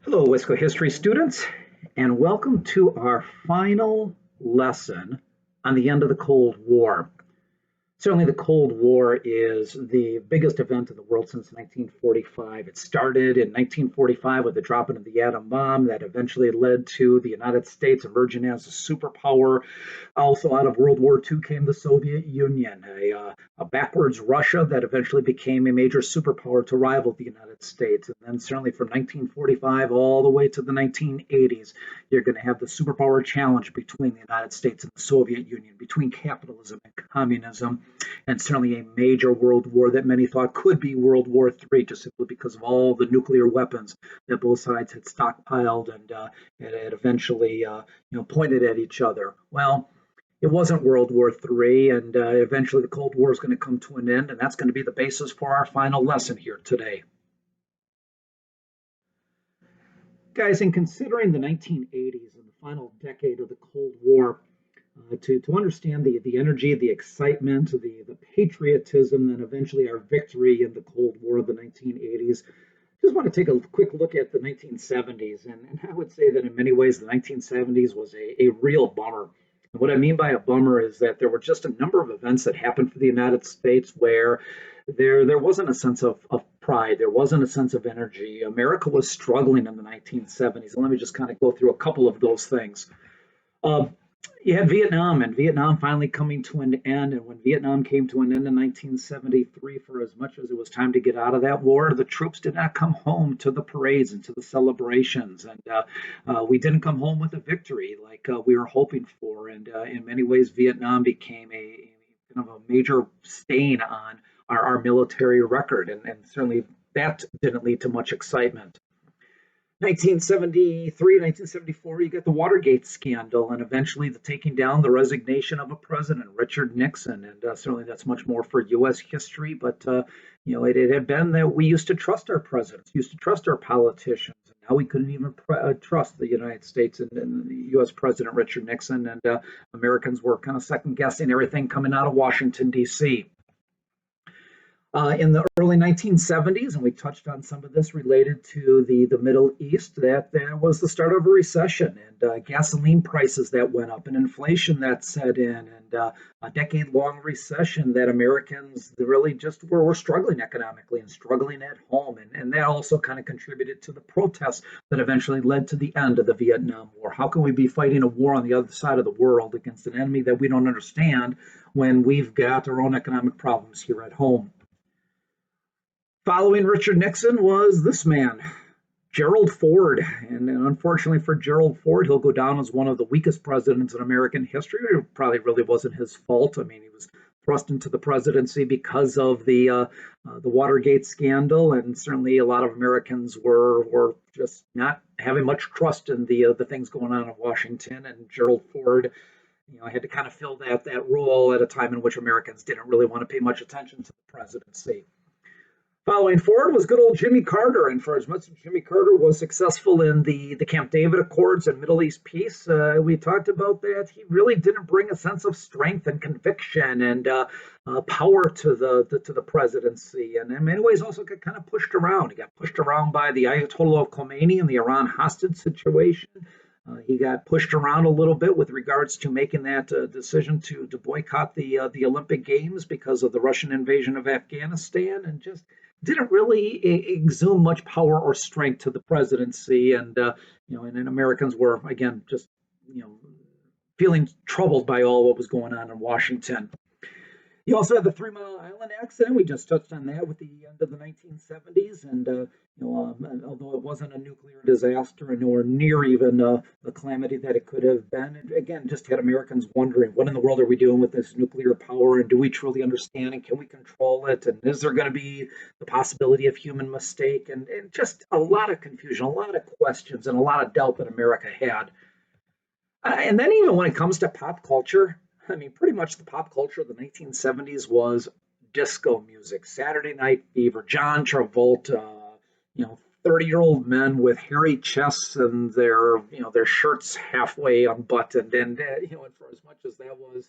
Hello, Wisco history students, and welcome to our final lesson on the end of the Cold War. Certainly, the Cold War is the biggest event in the world since 1945. It started in 1945 with the dropping of the atom bomb that eventually led to the United States emerging as a superpower. Also, out of World War II came the Soviet Union, a backwards Russia that eventually became a major superpower to rival the United States. And then, certainly from 1945 all the way to the 1980s, you're going to have the superpower challenge between the United States and the Soviet Union, between capitalism and communism, and certainly a major world war that many thought could be World War III, just simply because of all the nuclear weapons that both sides had stockpiled and had eventually pointed at each other. Well, it wasn't World War III, and eventually the Cold War is going to come to an end, and that's going to be the basis for our final lesson here today. Guys, in considering the 1980s and the final decade of the Cold War, to understand the energy, the excitement, the patriotism, and eventually our victory in the Cold War of the 1980s, just want to take a quick look at the 1970s. And I would say that in many ways, the 1970s was a real bummer. And what I mean by a bummer is that there were just a number of events that happened for the United States where there wasn't a sense of pride, there wasn't a sense of energy. America was struggling in the 1970s. And let me just kind of go through a couple of those things. Um, you had Vietnam, and Vietnam finally coming to an end. And when Vietnam came to an end in 1973, for as much as it was time to get out of that war, the troops did not come home to the parades and to the celebrations. And we didn't come home with a victory like we were hoping for. And in many ways, Vietnam became a kind of a major stain on our military record. And certainly that didn't lead to much excitement. 1973, 1974, you get the Watergate scandal, and eventually the taking down, the resignation of a president, Richard Nixon, and certainly that's much more for U.S. history. But it had been that we used to trust our presidents, used to trust our politicians, and now we couldn't even trust the United States and the U.S. President Richard Nixon, and Americans were kind of second guessing everything coming out of Washington D.C. In the early 1970s, and we touched on some of this related to the Middle East, that there was the start of a recession and gasoline prices that went up and inflation that set in and a decade-long recession that Americans really just were struggling economically and struggling at home. And that also kind of contributed to the protests that eventually led to the end of the Vietnam War. How can we be fighting a war on the other side of the world against an enemy that we don't understand when we've got our own economic problems here at home? Following Richard Nixon was this man, Gerald Ford. And unfortunately for Gerald Ford, he'll go down as one of the weakest presidents in American history. It probably really wasn't his fault. I mean, he was thrust into the presidency because of the Watergate scandal, and certainly a lot of Americans were just not having much trust in the things going on in Washington. And Gerald Ford, had to kind of fill that role at a time in which Americans didn't really want to pay much attention to the presidency. Following Ford was good old Jimmy Carter, and for as much as Jimmy Carter was successful in the Camp David Accords and Middle East peace, we talked about that. He really didn't bring a sense of strength and conviction and power to the presidency, and in many ways also got kind of pushed around. He got pushed around by the Ayatollah of Khomeini and the Iran hostage situation. He got pushed around a little bit with regards to making that decision to boycott the Olympic Games because of the Russian invasion of Afghanistan, and just didn't really exude much power or strength to the presidency. And and Americans were again just you know feeling troubled by all what was going on in Washington. You also had the Three Mile Island accident. We just touched on that with the end of the 1970s, and although it wasn't a nuclear disaster and nowhere near even the calamity that it could have been, it, again, just had Americans wondering, what in the world are we doing with this nuclear power, and do we truly understand, and can we control it, and is there going to be the possibility of human mistake, and just a lot of confusion, a lot of questions, and a lot of doubt that America had. And then even when it comes to pop culture, I mean, pretty much the pop culture of the 1970s was disco music, Saturday Night Fever, John Travolta, 30-year-old men with hairy chests and their shirts halfway unbuttoned. And for as much as that was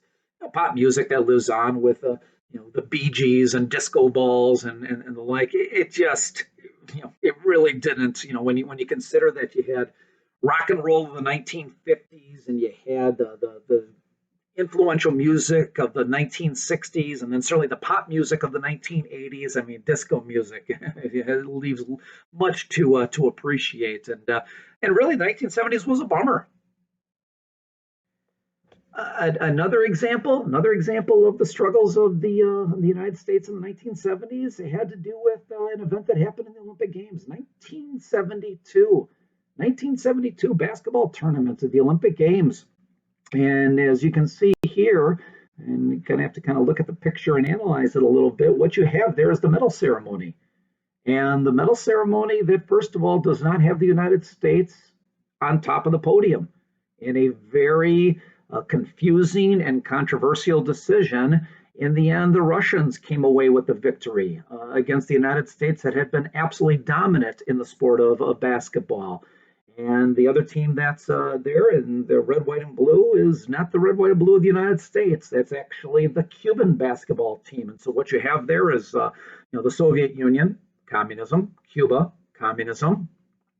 pop music that lives on with the Bee Gees and disco balls and the like, it just it really didn't. When you consider that you had rock and roll of the 1950s and you had the influential music of the 1960s, and then certainly the pop music of the 1980s. I mean, disco music it leaves much to appreciate, and really the 1970s was a bummer. Another example of the struggles of the United States in the 1970s. It had to do with an event that happened in the Olympic Games, 1972 basketball tournament at the Olympic Games. And as you can see here, and you kind of have to kind of look at the picture and analyze it a little bit, what you have there is the medal ceremony. And the medal ceremony that, first of all, does not have the United States on top of the podium in a very confusing and controversial decision. In the end, the Russians came away with the victory against the United States that had been absolutely dominant in the sport of basketball. And the other team that's there in the red, white, and blue is not the red, white, and blue of the United States. That's actually the Cuban basketball team. And so what you have there is, the Soviet Union, communism, Cuba, communism,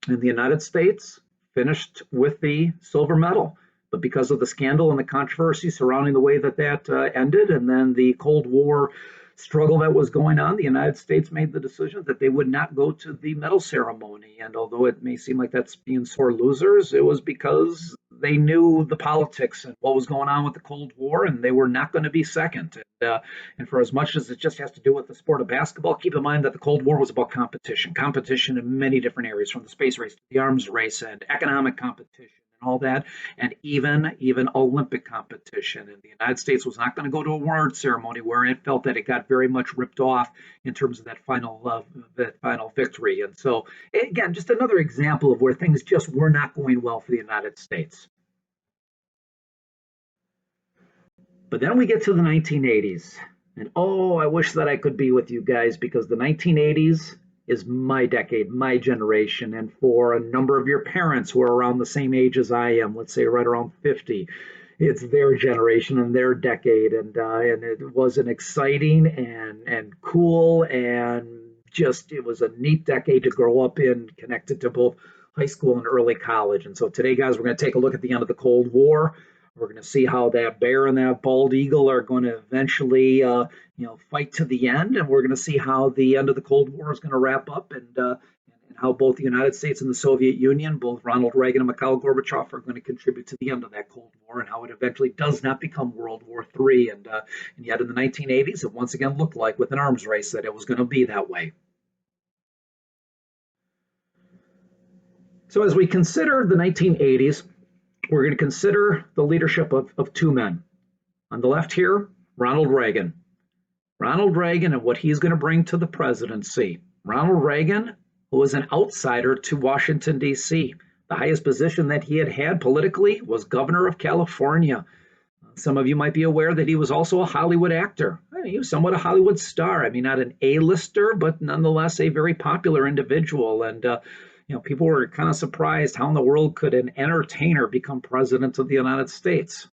and the United States finished with the silver medal. But because of the scandal and the controversy surrounding the way that ended, and then the Cold War struggle that was going on, the United States made the decision that they would not go to the medal ceremony. And although it may seem like that's being sore losers, it was because they knew the politics and what was going on with the Cold War, and they were not going to be second. And for as much as it just has to do with the sport of basketball, keep in mind that the Cold War was about competition in many different areas, from the space race to the arms race and economic competition, all that, and even Olympic competition. And the United States was not going to go to a award ceremony where it felt that it got very much ripped off in terms of that final victory. And so, again, just another example of where things just were not going well for the United States. But then we get to the 1980s, and I wish that I could be with you guys, because the 1980s is my decade, my generation. And for a number of your parents who are around the same age as I am, let's say right around 50, it's their generation and their decade. And it was an exciting and cool, and just, it was a neat decade to grow up in, connected to both high school and early college. And so today, guys, we're going to take a look at the end of the Cold War. We're going to see how that bear and that bald eagle are going to eventually, fight to the end, and we're going to see how the end of the Cold War is going to wrap up, and how both the United States and the Soviet Union, both Ronald Reagan and Mikhail Gorbachev, are going to contribute to the end of that Cold War, and how it eventually does not become World War III. And yet in the 1980s, it once again looked like, with an arms race, that it was going to be that way. So as we consider the 1980s, we're going to consider the leadership of two men. On the left here, Ronald Reagan. Ronald Reagan and what he's going to bring to the presidency. Ronald Reagan, who was an outsider to Washington, D.C. The highest position that he had politically was governor of California. Some of you might be aware that he was also a Hollywood actor. He was somewhat a Hollywood star. I mean, not an A-lister, but nonetheless a very popular individual. And people were kind of surprised, how in the world could an entertainer become president of the United States?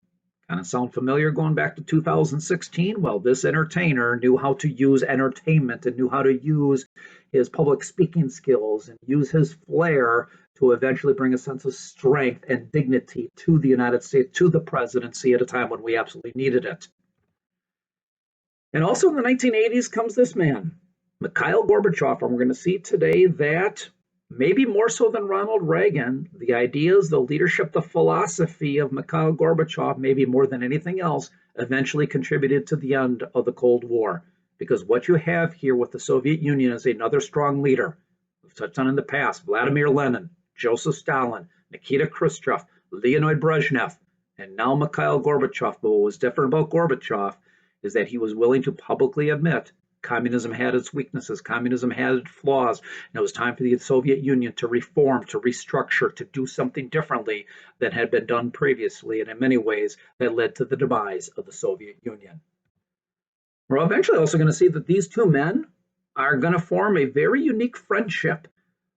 Kind of sound familiar going back to 2016? Well, this entertainer knew how to use entertainment and knew how to use his public speaking skills and use his flair to eventually bring a sense of strength and dignity to the United States, to the presidency, at a time when we absolutely needed it. And also in the 1980s comes this man, Mikhail Gorbachev, and we're going to see today that maybe more so than Ronald Reagan, the ideas, the leadership, the philosophy of Mikhail Gorbachev, maybe more than anything else, eventually contributed to the end of the Cold War. Because what you have here with the Soviet Union is another strong leader. We've touched on in the past: Vladimir Lenin, Joseph Stalin, Nikita Khrushchev, Leonid Brezhnev, and now Mikhail Gorbachev. But what was different about Gorbachev is that he was willing to publicly admit communism had its weaknesses, communism had its flaws, and it was time for the Soviet Union to reform, to restructure, to do something differently than had been done previously, and in many ways that led to the demise of the Soviet Union. We're eventually also going to see that these two men are going to form a very unique friendship.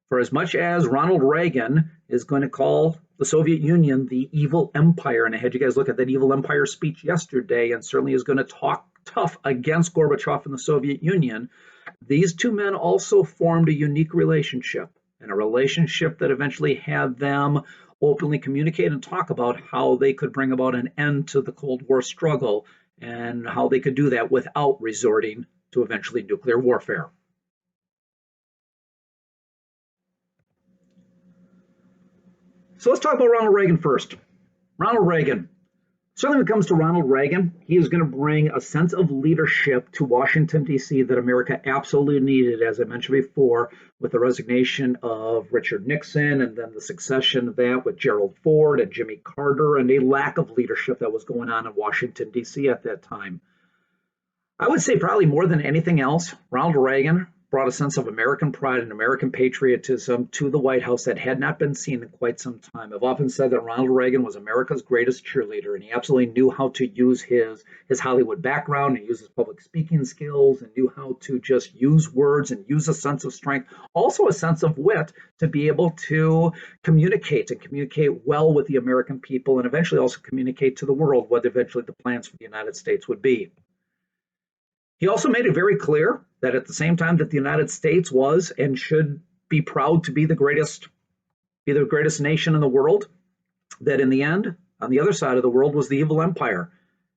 For as much as Ronald Reagan is going to call the Soviet Union the evil empire, and I had you guys look at that evil empire speech yesterday, and certainly is going to talk tough against Gorbachev and the Soviet Union, These two men also formed a unique relationship, and a relationship that eventually had them openly communicate and talk about how they could bring about an end to the Cold War struggle and how they could do that without resorting to eventually nuclear warfare. So let's talk about Ronald Reagan first. Ronald Reagan. Certainly when it comes to Ronald Reagan, he is going to bring a sense of leadership to Washington, D.C. that America absolutely needed, as I mentioned before, with the resignation of Richard Nixon and then the succession of that with Gerald Ford and Jimmy Carter and a lack of leadership that was going on in Washington, D.C. at that time. I would say probably more than anything else, Ronald Reagan brought a sense of American pride and American patriotism to the White House that had not been seen in quite some time. I've often said that Ronald Reagan was America's greatest cheerleader, and he absolutely knew how to use his Hollywood background and use his public speaking skills and knew how to just use words and use a sense of strength, also a sense of wit to be able to communicate and communicate well with the American people and eventually also communicate to the world what eventually the plans for the United States would be. He also made it very clear that at the same time that the United States was and should be proud to be the greatest nation in the world, that in the end, on the other side of the world was the evil empire.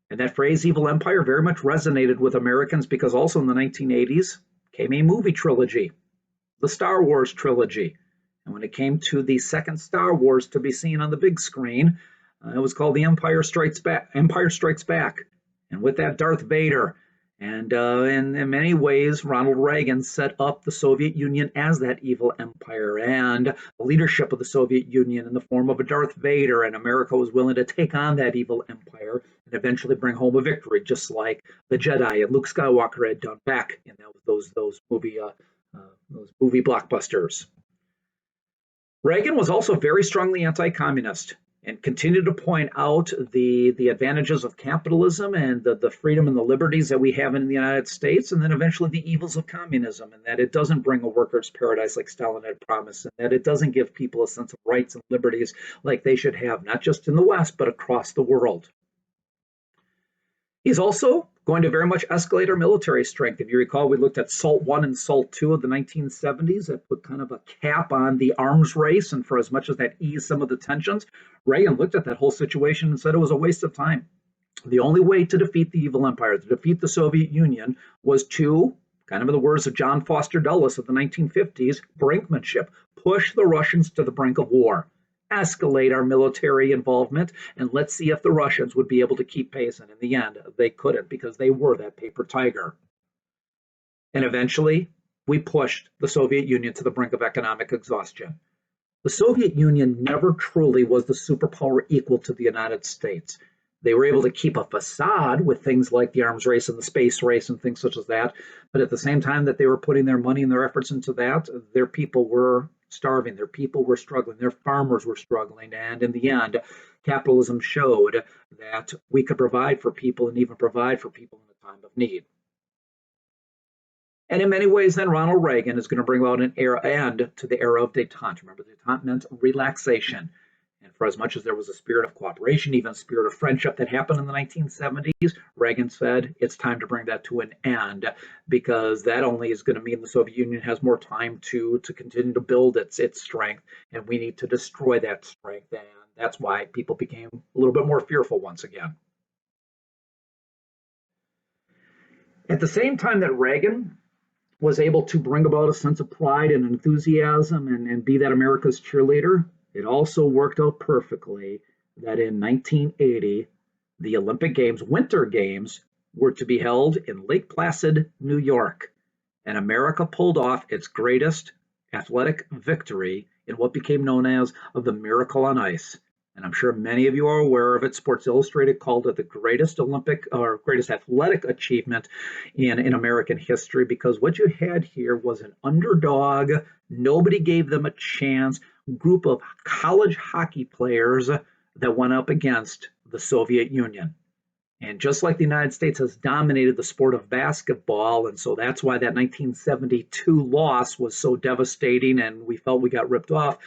And that phrase, evil empire, very much resonated with Americans because also in the 1980s came a movie trilogy, the Star Wars trilogy. And when it came to the second Star Wars to be seen on the big screen, it was called The Empire Strikes Back. And with that, Darth Vader. And in many ways, Ronald Reagan set up the Soviet Union as that evil empire, and the leadership of the Soviet Union in the form of a Darth Vader, and America was willing to take on that evil empire and eventually bring home a victory, just like the Jedi and Luke Skywalker had done back in those movie blockbusters. Reagan was also very strongly anti-communist and continued to point out the advantages of capitalism and the freedom and the liberties that we have in the United States, and then eventually the evils of communism, and that it doesn't bring a workers' paradise like Stalin had promised, and that it doesn't give people a sense of rights and liberties like they should have, not just in the West, but across the world. He's also going to very much escalate our military strength. If you recall, we looked at SALT I and SALT II of the 1970s that put kind of a cap on the arms race, and for as much as that eased some of the tensions, Reagan looked at that whole situation and said it was a waste of time. The only way to defeat the evil empire, to defeat the Soviet Union, was to, kind of in the words of John Foster Dulles of the 1950s, brinkmanship, push the Russians to the brink of war, escalate our military involvement, and let's see if the Russians would be able to keep pace. And in the end, they couldn't because they were that paper tiger. And eventually, we pushed the Soviet Union to the brink of economic exhaustion. The Soviet Union never truly was the superpower equal to the United States. They were able to keep a facade with things like the arms race and the space race and things such as that. But at the same time that they were putting their money and their efforts into that, their people were starving, their people were struggling, their farmers were struggling, and in the end, capitalism showed that we could provide for people and even provide for people in a time of need. And in many ways, then Ronald Reagan is going to bring about an end to the era of détente. Remember, détente meant relaxation. And for as much as there was a spirit of cooperation, even a spirit of friendship that happened in the 1970s, Reagan said it's time to bring that to an end, because that only is going to mean the Soviet Union has more time to continue to build its strength, and we need to destroy that strength. And that's why people became a little bit more fearful once again. At the same time that Reagan was able to bring about a sense of pride and enthusiasm and be that America's cheerleader, it also worked out perfectly that in 1980, the Olympic Games, Winter Games, were to be held in Lake Placid, New York. And America pulled off its greatest athletic victory in what became known as the Miracle on Ice. And I'm sure many of you are aware of it. Sports Illustrated called it the greatest Olympic or greatest athletic achievement in American history, because what you had here was an underdog. Nobody gave them a chance. Group of college hockey players that went up against the Soviet Union. And just like the United States has dominated the sport of basketball, and so that's why that 1972 loss was so devastating and we felt we got ripped off,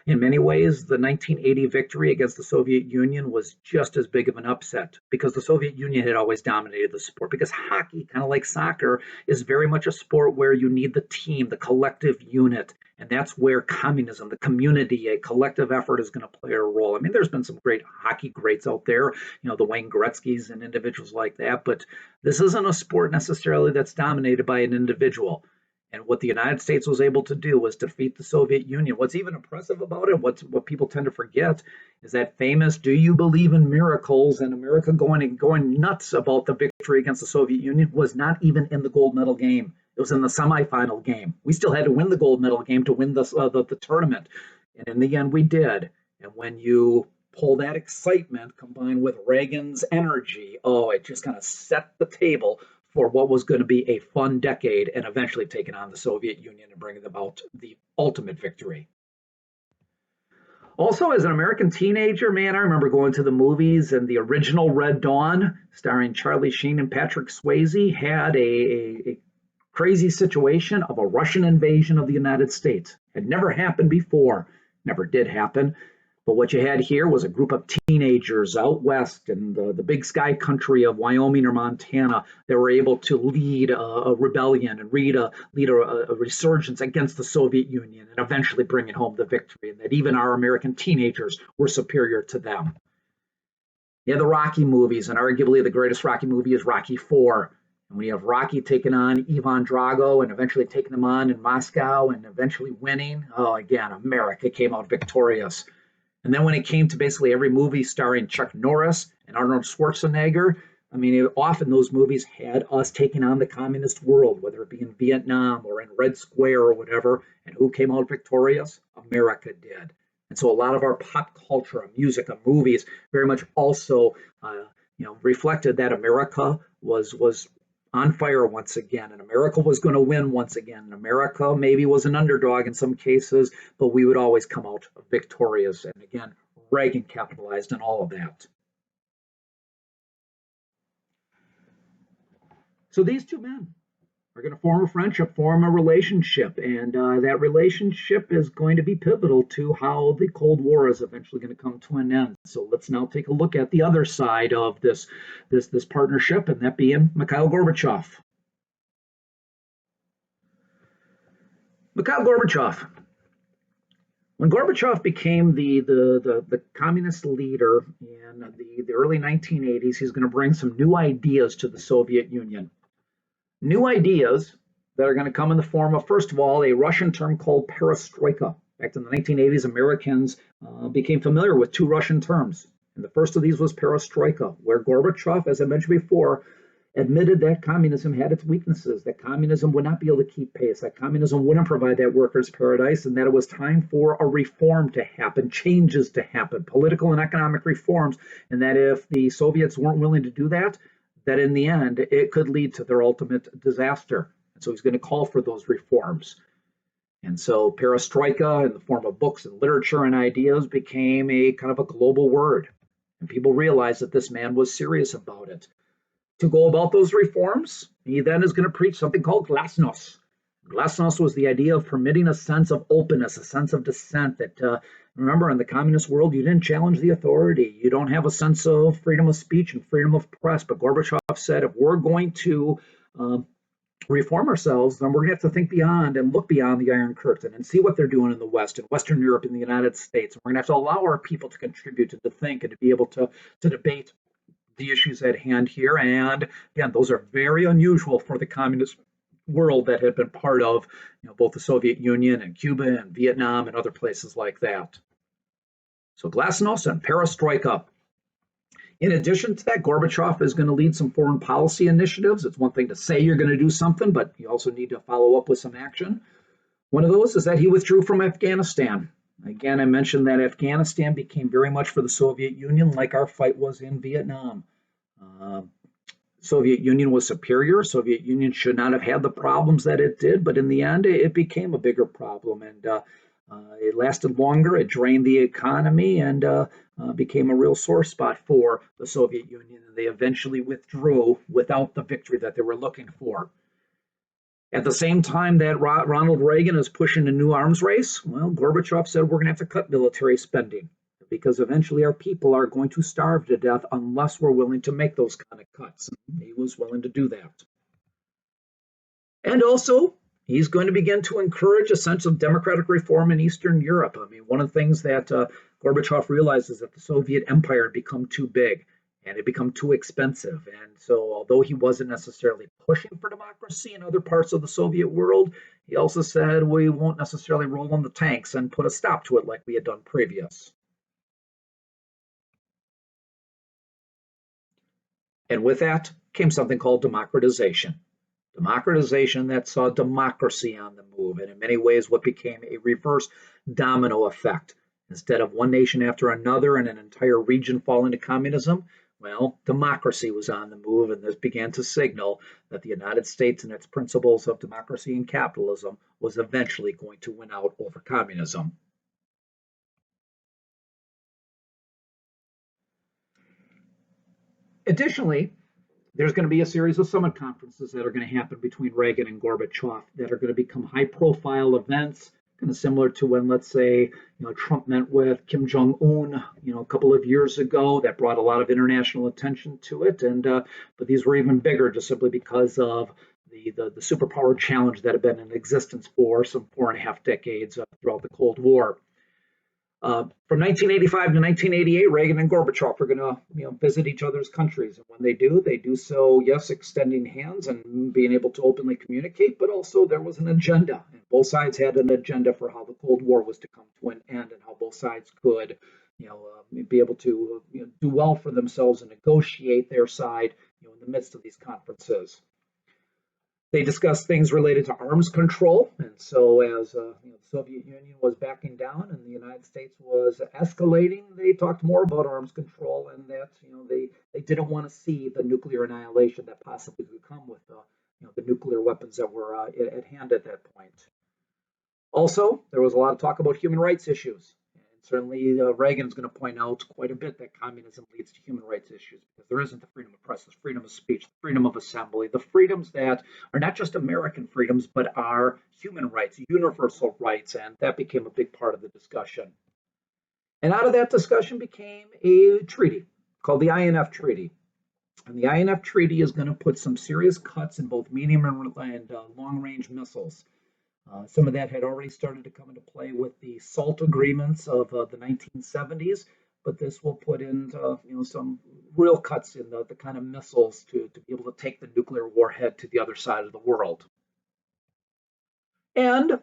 In many ways, the 1980 victory against the Soviet Union was just as big of an upset because the Soviet Union had always dominated the sport. Because hockey, kind of like soccer, is very much a sport where you need the team, the collective unit. And that's where communism, the community, a collective effort is going to play a role. I mean, there's been some great hockey greats out there, the Wayne Gretzky's and individuals like that. But this isn't a sport necessarily that's dominated by an individual. And what the United States was able to do was defeat the Soviet Union. What's even impressive about it, what people tend to forget, is that famous "Do you believe in miracles?" and America going nuts about the victory against the Soviet Union was not even in the gold medal game. It was in the semifinal game. We still had to win the gold medal game to win the tournament, and in the end, we did. And when you pull that excitement combined with Reagan's energy, it just kind of set the table for what was going to be a fun decade and eventually taking on the Soviet Union and bringing about the ultimate victory. Also, as an American teenager, man, I remember going to the movies, and the original Red Dawn, starring Charlie Sheen and Patrick Swayze, had a crazy situation of a Russian invasion of the United States. It never happened before, never did happen. But what you had here was a group of teenagers out west in the big sky country of Wyoming or Montana that were able to lead a rebellion and lead a resurgence against the Soviet Union and eventually bringing home the victory, and that even our American teenagers were superior to them. You have the Rocky movies, and arguably the greatest Rocky movie is Rocky IV. And when you have Rocky taking on Ivan Drago and eventually taking him on in Moscow and eventually winning, again, America came out victorious. And then when it came to basically every movie starring Chuck Norris and Arnold Schwarzenegger, I mean, often those movies had us taking on the communist world, whether it be in Vietnam or in Red Square or whatever. And who came out victorious? America did. And so a lot of our pop culture, our music, our movies very much also, reflected that America was on fire once again, and America was going to win once again. And America maybe was an underdog in some cases, but we would always come out victorious. And again, Reagan capitalized on all of that. So these two men are going to form a friendship, form a relationship, and that relationship is going to be pivotal to how the Cold War is eventually going to come to an end. So let's now take a look at the other side of this partnership, and that being Mikhail Gorbachev. Mikhail Gorbachev. When Gorbachev became the communist leader in the early 1980s, he's going to bring some new ideas to the Soviet Union. New ideas that are going to come in the form of, first of all, a Russian term called perestroika. Back in the 1980s, Americans became familiar with two Russian terms. And the first of these was perestroika, where Gorbachev, as I mentioned before, admitted that communism had its weaknesses, that communism would not be able to keep pace, that communism wouldn't provide that workers' paradise, and that it was time for a reform to happen, changes to happen, political and economic reforms, and that if the Soviets weren't willing to do that, that in the end, it could lead to their ultimate disaster. And so he's going to call for those reforms. And so perestroika, in the form of books and literature and ideas, became a kind of a global word. And people realized that this man was serious about it. To go about those reforms, he then is going to preach something called glasnost. Glasnost was the idea of permitting a sense of openness, a sense of dissent that, remember, in the communist world, you didn't challenge the authority. You don't have a sense of freedom of speech and freedom of press. But Gorbachev said, if we're going to reform ourselves, then we're going to have to think beyond and look beyond the Iron Curtain and see what they're doing in the West, in Western Europe, in the United States. And we're going to have to allow our people to contribute and to think and to be able to debate the issues at hand here. And again, those are very unusual for the communist world that had been part of both the Soviet Union and Cuba and Vietnam and other places like that. So glasnost and perestroika. In addition to that, Gorbachev is going to lead some foreign policy initiatives. It's one thing to say you're going to do something, but you also need to follow up with some action. One of those is that he withdrew from Afghanistan. Again, I mentioned that Afghanistan became very much for the Soviet Union like our fight was in Vietnam. Soviet Union was superior. Soviet Union should not have had the problems that it did, but in the end, it became a bigger problem, and it lasted longer. It drained the economy and became a real sore spot for the Soviet Union, and they eventually withdrew without the victory that they were looking for. At the same time that Ronald Reagan is pushing a new arms race, well, Gorbachev said we're going to have to cut military spending because eventually our people are going to starve to death unless we're willing to make those kind of cuts. And he was willing to do that. And also, he's going to begin to encourage a sense of democratic reform in Eastern Europe. I mean, one of the things that Gorbachev realized is that the Soviet Empire had become too big and it become too expensive. And so, although he wasn't necessarily pushing for democracy in other parts of the Soviet world, he also said we won't necessarily roll on the tanks and put a stop to it like we had done previous. And with that came something called democratization. Democratization that saw democracy on the move, and in many ways, what became a reverse domino effect. Instead of one nation after another and an entire region fall into communism, well, democracy was on the move, and this began to signal that the United States and its principles of democracy and capitalism was eventually going to win out over communism. Additionally, there's going to be a series of summit conferences that are going to happen between Reagan and Gorbachev that are going to become high-profile events, kind of similar to when, let's say, Trump met with Kim Jong-un, a couple of years ago. That brought a lot of international attention to it, and but these were even bigger just simply because of the superpower challenge that had been in existence for some 4.5 decades throughout the Cold War. From 1985 to 1988, Reagan and Gorbachev are going to visit each other's countries. And when they do so, yes, extending hands and being able to openly communicate, but also there was an agenda. And both sides had an agenda for how the Cold War was to come to an end and how both sides could be able to do well for themselves and negotiate their side in the midst of these conferences. They discussed things related to arms control, and so as the Soviet Union was backing down and the United States was escalating, they talked more about arms control and that they didn't want to see the nuclear annihilation that possibly could come with the nuclear weapons that were at hand at that point. Also, there was a lot of talk about human rights issues. Certainly, Reagan is going to point out quite a bit that communism leads to human rights issues because there isn't the freedom of press, the freedom of speech, the freedom of assembly, the freedoms that are not just American freedoms, but are human rights, universal rights, and that became a big part of the discussion. And out of that discussion became a treaty called the INF Treaty. And the INF Treaty is going to put some serious cuts in both medium and long-range missiles. Some of that had already started to come into play with the SALT agreements of the 1970s, but this will put in some real cuts in the kind of missiles to be able to take the nuclear warhead to the other side of the world. And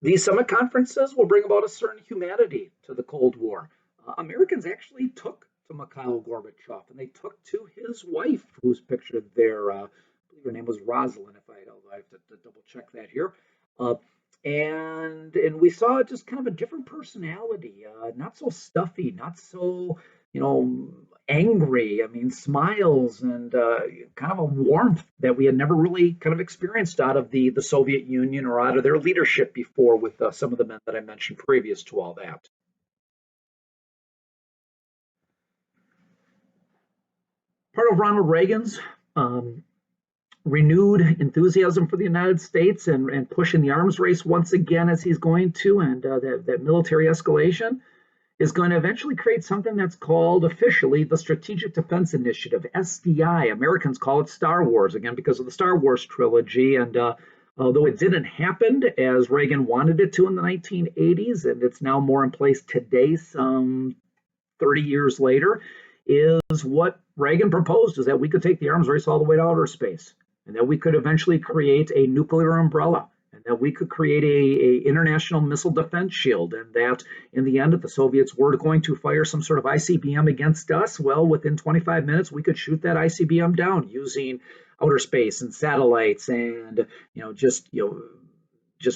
these summit conferences will bring about a certain humanity to the Cold War. Americans actually took to Mikhail Gorbachev, and they took to his wife, who's pictured there. I believe her name was Rosalind, although I have to double check that here. And we saw just kind of a different personality, not so stuffy, not so angry. I mean, smiles and kind of a warmth that we had never really kind of experienced out of the Soviet Union or out of their leadership before with some of the men that I mentioned previous to all that. Part of Ronald Reagan's renewed enthusiasm for the United States and pushing the arms race once again as he's going to, and that military escalation is going to eventually create something that's called officially the Strategic Defense Initiative, SDI. Americans call it Star Wars, again, because of the Star Wars trilogy. And although it didn't happen as Reagan wanted it to in the 1980s, and it's now more in place today, some 30 years later, is what Reagan proposed, is that we could take the arms race all the way to outer space, and that we could eventually create a nuclear umbrella, and that we could create a international missile defense shield, and that in the end, if the Soviets were going to fire some sort of ICBM against us, well, within 25 minutes, we could shoot that ICBM down using outer space and satellites and just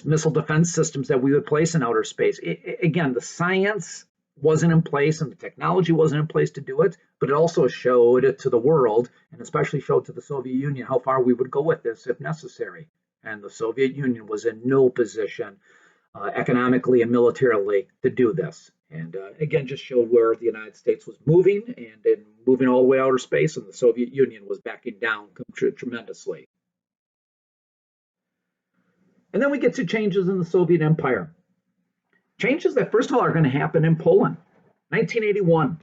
missile defense systems that we would place in outer space. Again, the science wasn't in place and the technology wasn't in place to do it, but it also showed to the world, and especially showed to the Soviet Union, how far we would go with this if necessary. And the Soviet Union was in no position economically and militarily to do this. And again, just showed where the United States was moving and moving all the way outer space, and the Soviet Union was backing down tremendously. And then we get to changes in the Soviet Empire. Changes that, first of all, are going to happen in Poland. 1981.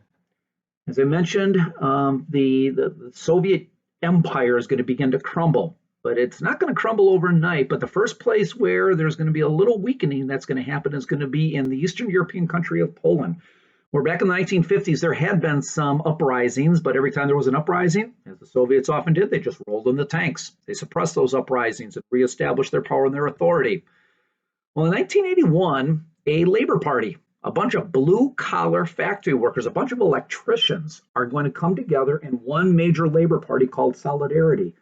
As I mentioned, the Soviet Empire is going to begin to crumble, but it's not going to crumble overnight. But the first place where there's going to be a little weakening that's going to happen is going to be in the Eastern European country of Poland, where back in the 1950s there had been some uprisings, but every time there was an uprising, as the Soviets often did, they just rolled in the tanks. They suppressed those uprisings and reestablished their power and their authority. Well, in 1981, a labor party, a bunch of blue-collar factory workers, a bunch of electricians are going to come together in one major labor party called Solidarity.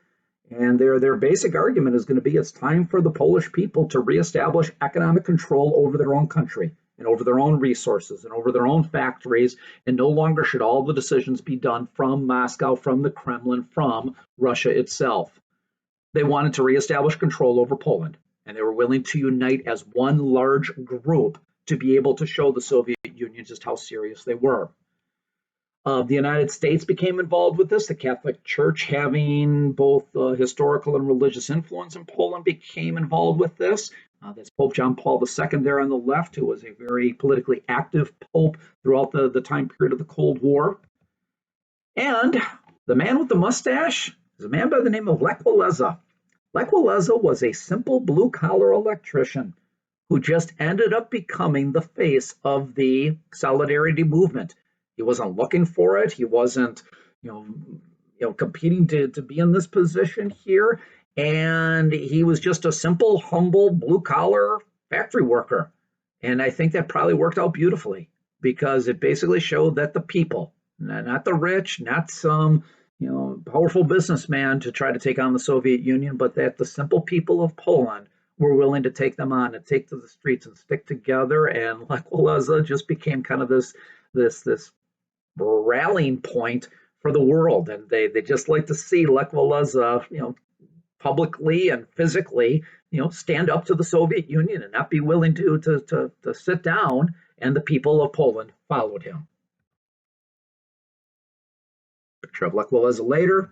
And their basic argument is going to be it's time for the Polish people to reestablish economic control over their own country and over their own resources and over their own factories. And no longer should all the decisions be done from Moscow, from the Kremlin, from Russia itself. They wanted to reestablish control over Poland, and they were willing to unite as one large group to be able to show the Soviet Union just how serious they were. The United States became involved with this. The Catholic Church, having both historical and religious influence in Poland, became involved with this. That's Pope John Paul II there on the left, who was a very politically active pope throughout the time period of the Cold War. And the man with the mustache is a man by the name of Lech Walesa. Lech Walesa was a simple blue-collar electrician who just ended up becoming the face of the Solidarity movement. He wasn't looking for it. He wasn't, competing to be in this position here. And he was just a simple, humble, blue-collar factory worker. And I think that probably worked out beautifully because it basically showed that the people, not the rich, not some powerful businessman to try to take on the Soviet Union, but that the simple people of Poland were willing to take them on and take to the streets and stick together. And Lech Walesa just became kind of this rallying point for the world. And they just like to see Lech Walesa, publicly and physically, stand up to the Soviet Union and not be willing to sit down. And the people of Poland followed him. Picture of Lech Walesa later.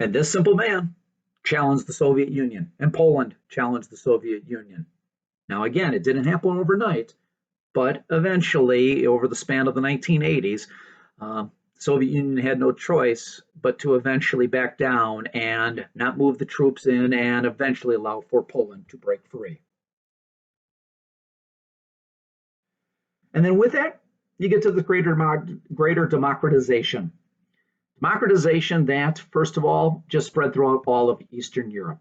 And this simple man challenged the Soviet Union, and Poland challenged the Soviet Union. Now, again, it didn't happen overnight, but eventually, over the span of the 1980s, the Soviet Union had no choice but to eventually back down and not move the troops in and eventually allow for Poland to break free. And then with that, you get to the greater democratization. Democratization that, first of all, just spread throughout all of Eastern Europe.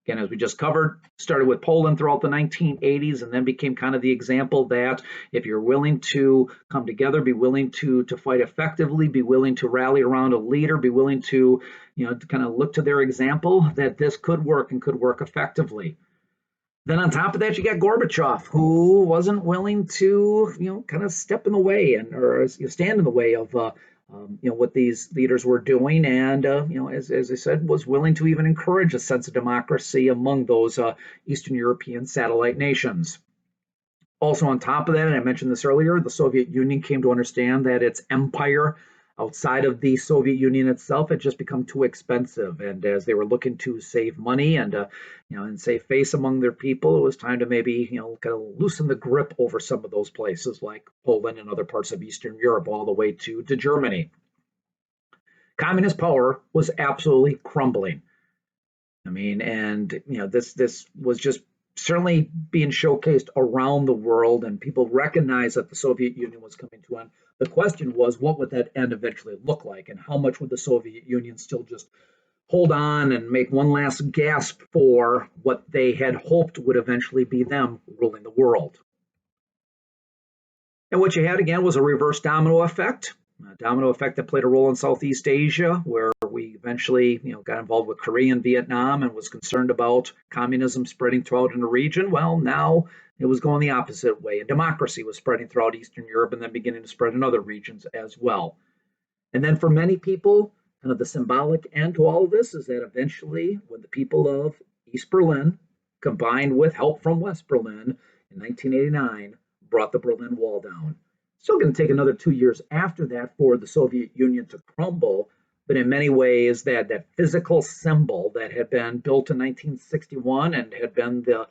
Again, as we just covered, started with Poland throughout the 1980s and then became kind of the example that if you're willing to come together, be willing to fight effectively, be willing to rally around a leader, be willing to kind of look to their example, that this could work and could work effectively. Then on top of that, you got Gorbachev, who wasn't willing to, kind of step in the way or stand in the way of what these leaders were doing, and as I said, was willing to even encourage a sense of democracy among those Eastern European satellite nations. Also, on top of that, and I mentioned this earlier, the Soviet Union came to understand that its empire outside of the Soviet Union itself had just become too expensive, and as they were looking to save money and and save face among their people, it was time to maybe kind of loosen the grip over some of those places like Poland and other parts of Eastern Europe, all the way to Germany. Communist power was absolutely crumbling. I mean, and this was just certainly being showcased around the world, and people recognized that the Soviet Union was coming to an end. The question was, what would that end eventually look like, and how much would the Soviet Union still just hold on and make one last gasp for what they had hoped would eventually be them ruling the world? And what you had again was a reverse domino effect. A domino effect that played a role in Southeast Asia, where we eventually got involved with Korea and Vietnam and was concerned about communism spreading throughout in the region. Well, now it was going the opposite way, and democracy was spreading throughout Eastern Europe and then beginning to spread in other regions as well. And then for many people, kind of the symbolic end to all of this is that eventually, when the people of East Berlin, combined with help from West Berlin in 1989, brought the Berlin Wall down. Still going to take another 2 years after that for the Soviet Union to crumble, but in many ways that physical symbol that had been built in 1961 and had been the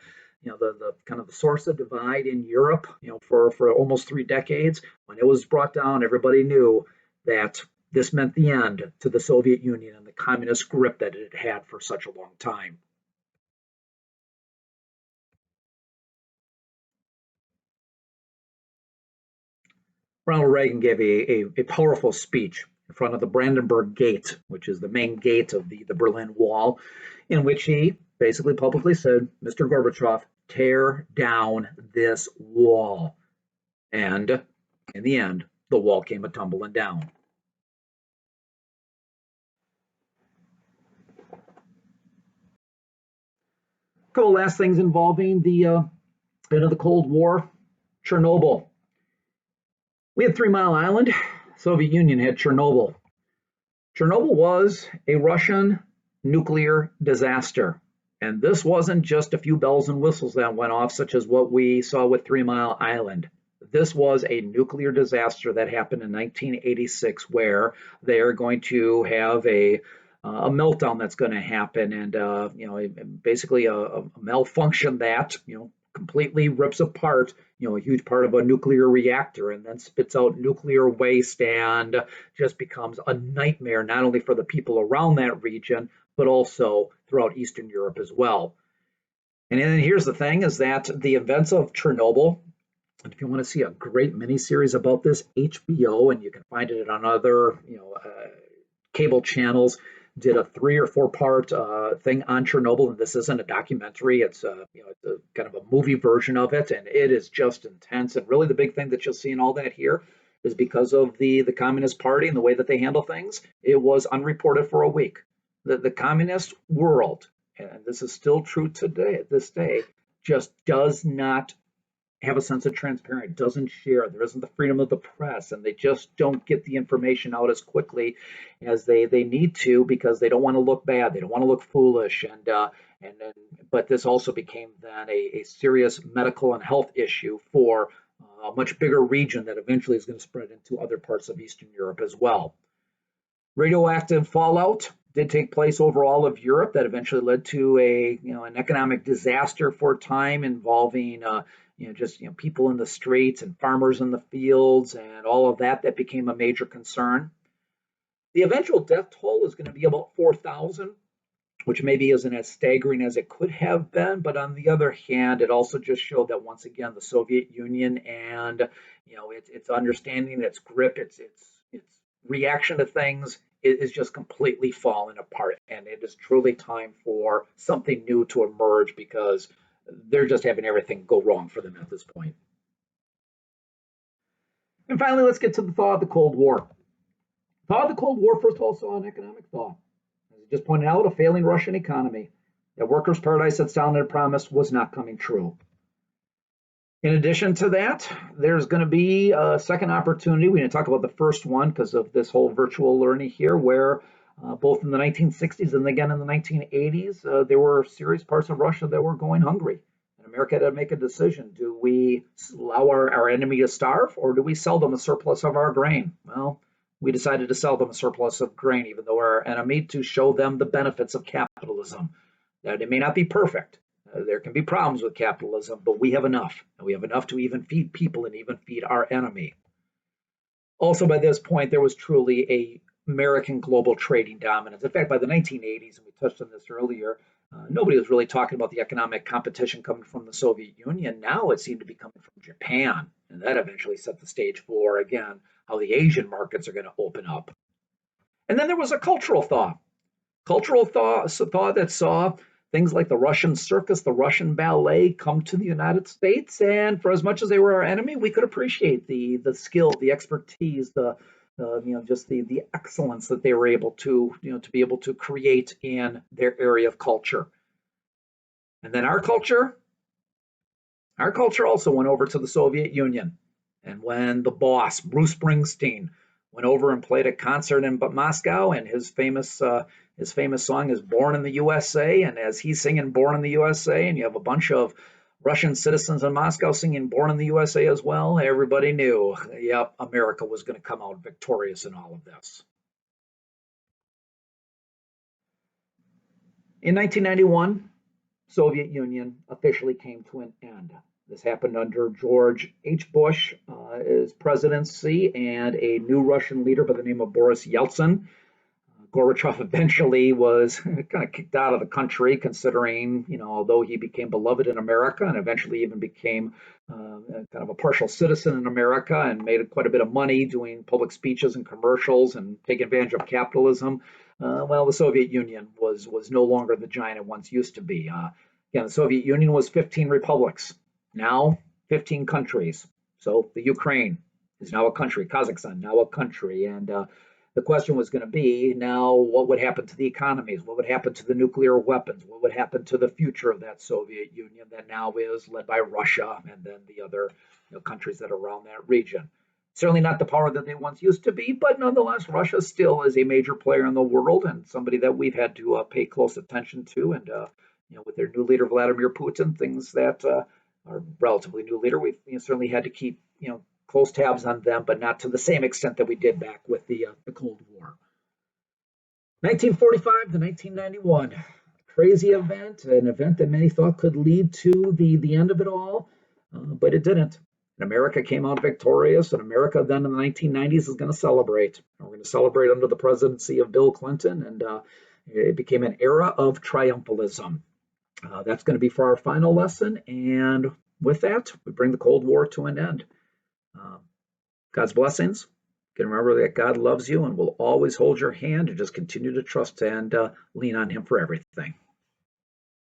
kind of the source of divide in Europe, for almost 3 decades, when it was brought down, everybody knew that this meant the end to the Soviet Union and the communist grip that it had for such a long time. Ronald Reagan gave a powerful speech in front of the Brandenburg Gate, which is the main gate of the Berlin Wall, in which he basically publicly said, Mr. Gorbachev, tear down this wall. And in the end, the wall came a tumbling down. A couple last things involving the end of the Cold War. Chernobyl. We had 3 Mile Island. Soviet Union had Chernobyl. Chernobyl was a Russian nuclear disaster. And this wasn't just a few bells and whistles that went off, such as what we saw with 3 Mile Island. This was a nuclear disaster that happened in 1986, where they are going to have a meltdown that's going to happen, and basically a malfunction that completely rips apart a huge part of a nuclear reactor, and then spits out nuclear waste, and just becomes a nightmare not only for the people around that region but also throughout Eastern Europe as well. And then here's the thing: is that the events of Chernobyl. And if you want to see a great miniseries about this, HBO, and you can find it on other cable channels, did a 3 or 4 part thing on Chernobyl, and this isn't a documentary; it's it's a kind of a movie version of it, and it is just intense. And really, the big thing that you'll see in all that here is because of the Communist Party and the way that they handle things. It was unreported for a week. The communist world, and this is still true today, at this day, just does not have a sense of transparency, doesn't share. There isn't the freedom of the press, and they just don't get the information out as quickly as they need to, because they don't want to look bad, they don't want to look foolish, but this also became then a serious medical and health issue for a much bigger region that eventually is going to spread into other parts of Eastern Europe as well. Radioactive fallout did take place over all of Europe. That eventually led to an economic disaster for a time, involving just people in the streets and farmers in the fields and all of that. That became a major concern. The eventual death toll is going to be about 4,000, which maybe isn't as staggering as it could have been, but on the other hand, it also just showed that once again the Soviet Union and its understanding, its grip, its reaction to things is just completely falling apart, and it is truly time for something new to emerge, because they're just having everything go wrong for them at this point. And finally, let's get to the thaw of the Cold War. Thaw of the Cold War, first of all, saw an economic thaw. As I just pointed out, a failing Russian economy. That workers' paradise that Stalin had promised was not coming true. In addition to that, there's going to be a second opportunity. We're going to talk about the first one because of this whole virtual learning here, where both in the 1960s and again in the 1980s, there were serious parts of Russia that were going hungry. And America had to make a decision. Do we allow our enemy to starve, or do we sell them a surplus of our grain? Well, we decided to sell them a surplus of grain, even though our enemy, to show them the benefits of capitalism. That it may not be perfect. There can be problems with capitalism, but we have enough. And we have enough to even feed people and even feed our enemy. Also, by this point, there was truly a American global trading dominance. In fact, by the 1980s, and we touched on this earlier, nobody was really talking about the economic competition coming from the Soviet Union. Now it seemed to be coming from Japan. And that eventually set the stage for, again, how the Asian markets are going to open up. And then there was a cultural thaw. Cultural thaw that saw things like the Russian circus, the Russian ballet come to the United States, and for as much as they were our enemy, we could appreciate the skill, the expertise, just the excellence that they were able to be able to create in their area of culture. And then our culture also went over to the Soviet Union. And when the boss, Bruce Springsteen, went over and played a concert in Moscow, and his famous song is "Born in the USA." And as he's singing "Born in the USA," and you have a bunch of Russian citizens in Moscow singing "Born in the USA" as well, everybody knew, yep, America was going to come out victorious in all of this. In 1991, Soviet Union officially came to an end. This happened under George H. Bush, his presidency, and a new Russian leader by the name of Boris Yeltsin. Gorbachev eventually was kind of kicked out of the country, considering, although he became beloved in America and eventually even became kind of a partial citizen in America and made quite a bit of money doing public speeches and commercials and taking advantage of capitalism. Well, the Soviet Union was no longer the giant it once used to be. Again, the Soviet Union was 15 republics, now 15 countries. So the Ukraine is now a country, Kazakhstan now a country, and the question was going to be now what would happen to the economies? What would happen to the nuclear weapons? What would happen to the future of that Soviet Union that now is led by Russia and then the other countries that are around that region? Certainly not the power that they once used to be, but nonetheless, Russia still is a major player in the world and somebody that we've had to pay close attention to. And with their new leader Vladimir Putin, things that are relatively new leader, we've certainly had to keep close tabs on them, but not to the same extent that we did back with the Cold War. 1945 to 1991, crazy event, an event that many thought could lead to the end of it all, but it didn't. And America came out victorious, and America then in the 1990s is going to celebrate. We're going to celebrate under the presidency of Bill Clinton, and it became an era of triumphalism. That's going to be for our final lesson, and with that, we bring the Cold War to an end. God's blessings. You can remember that God loves you and will always hold your hand, and just continue to trust and lean on Him for everything.